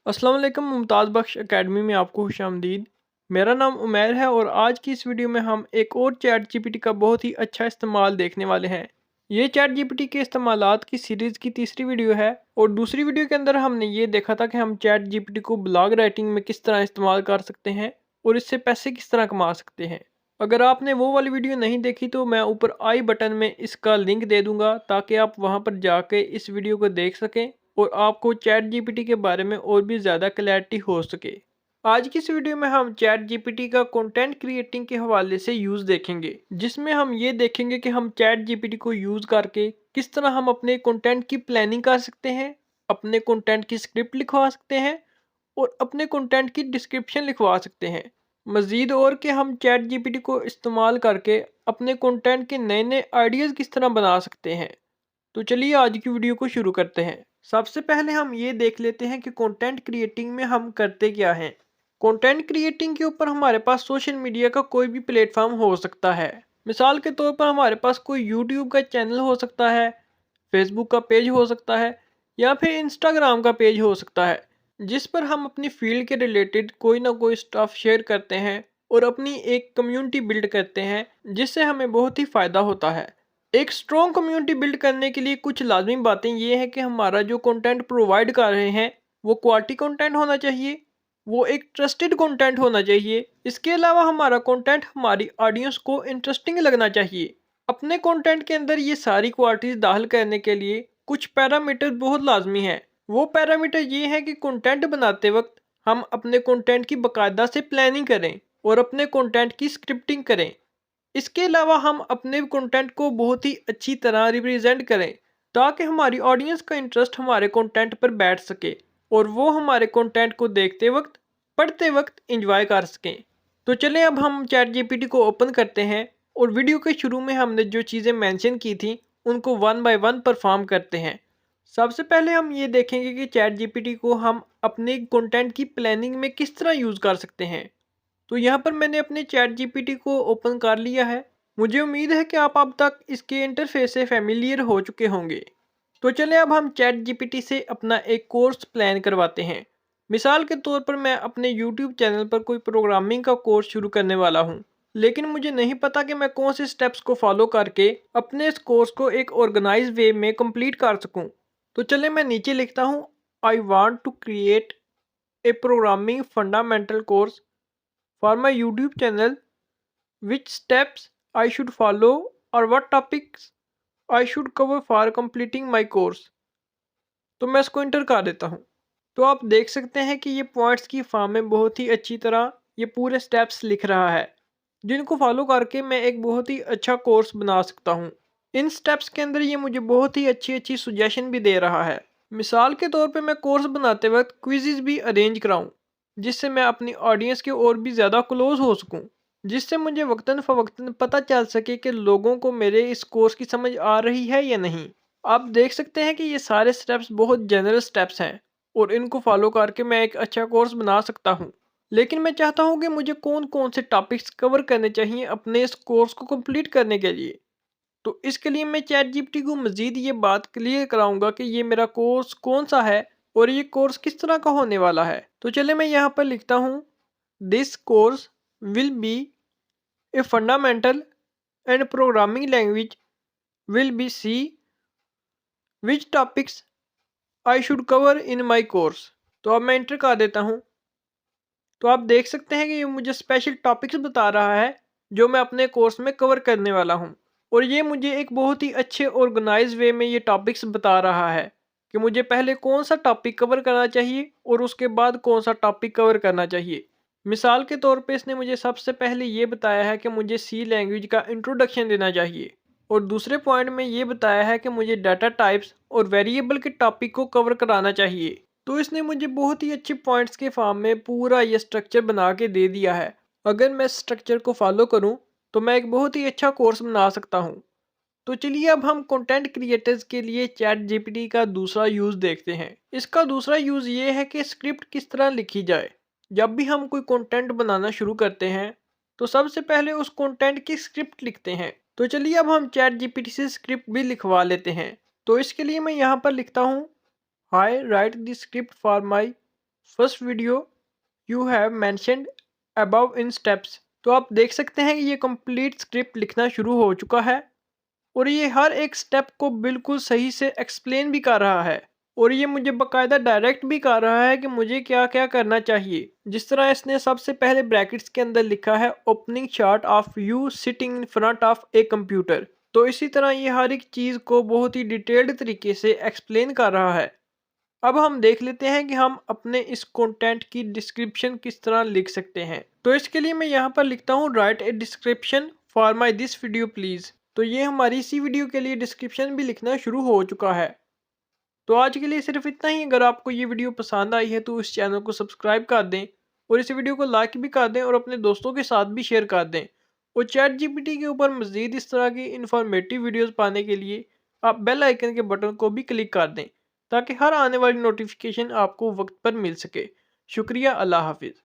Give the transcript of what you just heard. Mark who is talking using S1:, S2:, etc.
S1: अस्सलाम वालेकुम। मुमताज़ बख्श एकेडमी में आपको खुशामदीद। मेरा नाम उमैर है और आज की इस वीडियो में हम एक और चैट जीपीटी का बहुत ही अच्छा इस्तेमाल देखने वाले हैं। ये चैट जीपीटी के इस्तेमालात की सीरीज़ की तीसरी वीडियो है और दूसरी वीडियो के अंदर हमने ये देखा था कि हम चैट जीपीटी को ब्लॉग राइटिंग में किस तरह इस्तेमाल कर सकते हैं और इससे पैसे किस तरह कमा सकते हैं। अगर आपने वो वाली वीडियो नहीं देखी तो मैं ऊपर आई बटन में इसका लिंक दे दूंगा ताकि आप वहां पर जाके इस वीडियो को देख सकें और आपको चैट जीपीटी के बारे में और भी ज़्यादा क्लैरिटी हो सके। आज की इस वीडियो में हम चैट जीपीटी का कंटेंट क्रिएटिंग के हवाले से यूज़ देखेंगे, जिसमें हम ये देखेंगे कि हम चैट जीपीटी को यूज़ करके किस तरह हम अपने कंटेंट की प्लानिंग कर सकते हैं, अपने कंटेंट की स्क्रिप्ट लिखवा सकते हैं और अपने कंटेंट की डिस्क्रिप्शन लिखवा सकते हैं। मज़ीद और कि हम चैट जीपीटी को इस्तेमाल करके अपने कंटेंट के नए नए आइडियाज़ किस तरह बना सकते हैं। तो चलिए आज की वीडियो को शुरू करते हैं। सबसे पहले हम ये देख लेते हैं कि कंटेंट क्रिएटिंग में हम करते क्या हैं। कंटेंट क्रिएटिंग के ऊपर हमारे पास सोशल मीडिया का कोई भी प्लेटफॉर्म हो सकता है। मिसाल के तौर पर हमारे पास कोई यूट्यूब का चैनल हो सकता है, फेसबुक का पेज हो सकता है या फिर इंस्टाग्राम का पेज हो सकता है, जिस पर हम अपनी फील्ड के रिलेटेड कोई ना कोई स्टफ शेयर करते हैं और अपनी एक कम्युनिटी बिल्ड करते हैं, जिससे हमें बहुत ही फ़ायदा होता है। एक स्ट्रॉन्ग कम्युनिटी बिल्ड करने के लिए कुछ लाजमी बातें ये हैं कि हमारा जो कंटेंट प्रोवाइड कर रहे हैं वो क्वालिटी कंटेंट होना चाहिए, वो एक ट्रस्टेड कंटेंट होना चाहिए। इसके अलावा हमारा कंटेंट हमारी ऑडियंस को इंटरेस्टिंग लगना चाहिए। अपने कंटेंट के अंदर ये सारी क्वालिटीज़ दाखिल करने के लिए कुछ पैरामीटर बहुत लाजमी हैं। वो पैरामीटर ये हैं कि कंटेंट बनाते वक्त हम अपने कंटेंट की बाकायदा से प्लानिंग करें और अपने कंटेंट की स्क्रिप्टिंग करें। इसके अलावा हम अपने कंटेंट को बहुत ही अच्छी तरह रिप्रेजेंट करें ताकि हमारी ऑडियंस का इंटरेस्ट हमारे कंटेंट पर बैठ सके और वो हमारे कंटेंट को देखते वक्त पढ़ते वक्त एंजॉय कर सकें। तो चलें अब हम चैट जीपीटी को ओपन करते हैं और वीडियो के शुरू में हमने जो चीज़ें मेंशन की थी उनको वन बाय वन परफॉर्म करते हैं। सबसे पहले हम ये देखेंगे कि चैट जीपीटी को हम अपने कंटेंट की प्लानिंग में किस तरह यूज़ कर सकते हैं। तो यहाँ पर मैंने अपने चैट जीपीटी को ओपन कर लिया है। मुझे उम्मीद है कि आप अब तक इसके इंटरफेस से फेमिलियर हो चुके होंगे। तो चलें अब हम चैट जीपीटी से अपना एक कोर्स प्लान करवाते हैं। मिसाल के तौर पर मैं अपने यूट्यूब चैनल पर कोई प्रोग्रामिंग का कोर्स शुरू करने वाला हूँ, लेकिन मुझे नहीं पता कि मैं कौन से स्टेप्स को फॉलो करके अपने इस कोर्स को एक ऑर्गेनाइज वे में कंप्लीट कर सकूँ। तो चलें मैं नीचे लिखता हूँ, I want to create a programming fundamental course for my YouTube channel, which steps I should follow or what topics I should cover for completing my course। तो मैं इसको इंटर कर देता हूँ। तो आप देख सकते हैं कि ये पॉइंट्स की फॉर्म में बहुत ही अच्छी तरह ये पूरे स्टेप्स लिख रहा है, जिनको फॉलो करके मैं एक बहुत ही अच्छा कोर्स बना सकता हूँ। इन स्टेप्स के अंदर ये मुझे बहुत ही अच्छी अच्छी सुजेशन भी दे रहा है। मिसाल के तौर पे मैं कोर्स बनाते वक्त क्विज़ेस भी अरेंज कराऊँ, जिससे मैं अपनी ऑडियंस के और भी ज़्यादा क्लोज हो सकूँ, जिससे मुझे वक्तन फ़वक्तन पता चल सके कि लोगों को मेरे इस कोर्स की समझ आ रही है या नहीं। आप देख सकते हैं कि ये सारे स्टेप्स बहुत जनरल स्टेप्स हैं और इनको फॉलो करके मैं एक अच्छा कोर्स बना सकता हूँ। लेकिन मैं चाहता हूँ कि मुझे कौन कौन से टॉपिक्स कवर करने चाहिए अपने इस कोर्स को कंप्लीट करने के लिए। तो इसके लिए मैं चैट जीपीटी को मज़ीद ये बात क्लियर कराऊंगा कि ये मेरा कोर्स कौन सा है और ये कोर्स किस तरह का होने वाला है। तो चले मैं यहाँ पर लिखता हूँ, this course will be a fundamental and programming language will be C which topics I should cover in my course. तो अब मैं इंटर कर देता हूँ। तो आप देख सकते हैं कि ये मुझे स्पेशल टॉपिक्स बता रहा है जो मैं अपने कोर्स में कवर करने वाला हूँ और ये मुझे एक बहुत ही अच्छे ऑर्गेनाइज वे में ये टॉपिक्स बता रहा है कि मुझे पहले कौन सा टॉपिक कवर करना चाहिए और उसके बाद कौन सा टॉपिक कवर करना चाहिए। मिसाल के तौर पे इसने मुझे सबसे पहले ये बताया है कि मुझे सी लैंग्वेज का इंट्रोडक्शन देना चाहिए और दूसरे पॉइंट में ये बताया है कि मुझे डाटा टाइप्स और वेरिएबल के टॉपिक को कवर कराना चाहिए। तो इसने मुझे बहुत ही अच्छे पॉइंट्स के फॉर्म में पूरा ये स्ट्रक्चर बना के दे दिया है। अगर मैं स्ट्रक्चर को फॉलो करूं तो मैं एक बहुत ही अच्छा कोर्स बना सकता हूं। तो चलिए अब हम कंटेंट क्रिएटर्स के लिए चैट जीपीटी का दूसरा यूज़ देखते हैं। इसका दूसरा यूज़ ये है कि स्क्रिप्ट किस तरह लिखी जाए। जब भी हम कोई कंटेंट बनाना शुरू करते हैं तो सबसे पहले उस कंटेंट की स्क्रिप्ट लिखते हैं। तो चलिए अब हम चैट जीपीटी से स्क्रिप्ट भी लिखवा लेते हैं। तो इसके लिए मैं यहाँ पर लिखता हूँ, high right the script for my first video you have mentioned above in steps. तो आप देख सकते हैं कि ये कंप्लीट स्क्रिप्ट लिखना शुरू हो चुका है और ये हर एक स्टेप को बिल्कुल सही से एक्सप्लेन भी कर रहा है और ये मुझे बकायदा डायरेक्ट भी कर रहा है कि मुझे क्या क्या करना चाहिए। जिस तरह इसने सबसे पहले ब्रैकेट्स के अंदर लिखा है opening shot of you sitting in front of a computer, तो इसी तरह ये हर एक चीज़ को बहुत ही डिटेल्ड तरीके से एक्सप्लेन कर रहा है। अब हम देख लेते हैं कि हम अपने इस कंटेंट की डिस्क्रिप्शन किस तरह लिख सकते हैं। तो इसके लिए मैं यहाँ पर लिखता हूँ right a description for my this video please. तो ये हमारी इसी वीडियो के लिए डिस्क्रिप्शन भी लिखना शुरू हो चुका है। तो आज के लिए सिर्फ इतना ही। अगर आपको ये वीडियो पसंद आई है तो इस चैनल को सब्सक्राइब कर दें और इस वीडियो को लाइक भी कर दें और अपने दोस्तों के साथ भी शेयर कर दें। और चैट जीपीटी के ऊपर मज़ीद इस तरह की इंफॉर्मेटिव वीडियोस पाने के लिए आप बेल आइकन के बटन को भी क्लिक कर दें ताकि हर आने वाली नोटिफिकेशन आपको वक्त पर मिल सके। शुक्रिया, अल्लाह हाफिज़।